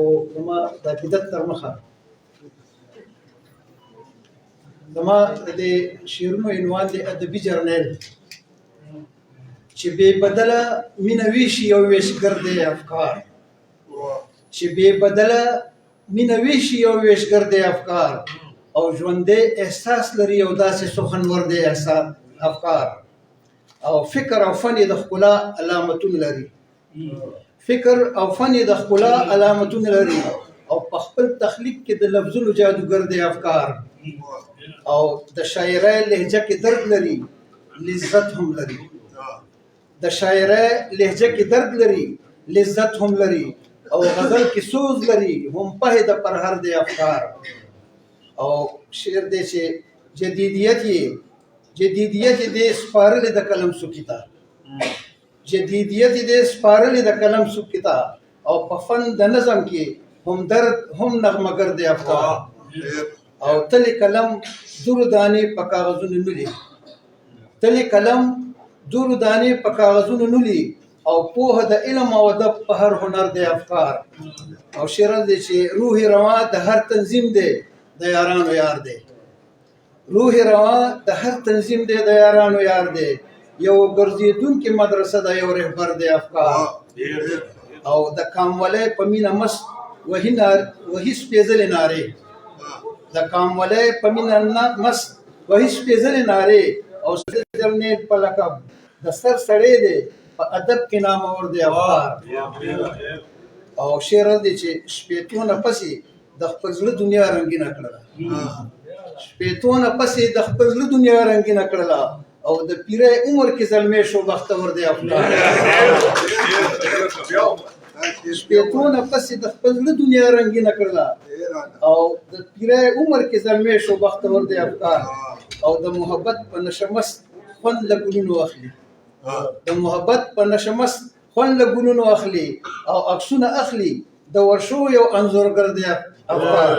زما د عقیدت تر مخه زما د شعرونو عنوان دی ادبي جرنیل چې بې بدله مینه ویشي او ویشګر دی افکار چې بې بدله مینه ویشي او ویشګر دی افکار او ژوندی احساس لري او داسې سخنور دی افکار او فکر او فن د ښکلا علامتونه لري فکر او فن د ښکلا علامتونه لري او په خپل تخلیق کې د لفظونو جادوګر دی افکار او د شاعرۍ لهجه کې درد لري لذت هم لري د شاعرۍ لهجه کې درد لري لذت هم لري او غزل کې سوز لري هم په د پرهر دی افکار او شعر دی چې جدیدیت دې سپارلې د قلم سکیتا جدیدیت دې سپارلې د قلم سکیتا او په فن د نظم کې هم درد هم نغمګر دی افکار او تل قلم دور دانې په کاغذونو نولي تل قلم دور دانې په کاغذونو نولي او پوهه د علم او ادب په هر هنر دی افکار او شعر دی چې روح روا د هر تنظیم دی د یارانو یار دی روح روا د هر تنظیم دی د یارانو یار دی یو ګرځېدونکې مدرسه ده یو رهبر دی افکار او د کامولۍ په مینه مست وهي سپېڅلې نارې د کامولۍ په مینه مست وهي سپېڅلې نارې او جرنیل په لقب د سر سړی دی په ادب کې نامور دی افکار او شعر دی چې شپېتونه پسې د خپل زړه دنیا رنګینه کړله شپېتونه پسې د خپل زړه دنیا رنګینه کړله او د پیری عمر کې زلمی شو بختور دی افکار شپېتونه پسې د خپل زړه دنیا رنګینه کړله او د پیری عمر کې زلمی شو بختور دی افکار او د محبت په نشه مست خوند له ګلونو اخلي د محبت په نشه مست خوند له ګلونو اخلي او عکسونه اخلي د ورشو یو انځورګر دی افکار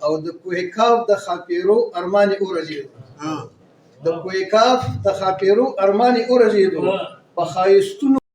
او د کوه کاف د خاپیرو ارماني اورجیدو د کوه کاف د خاپیرو ارماني اورجیدو په ښایستونو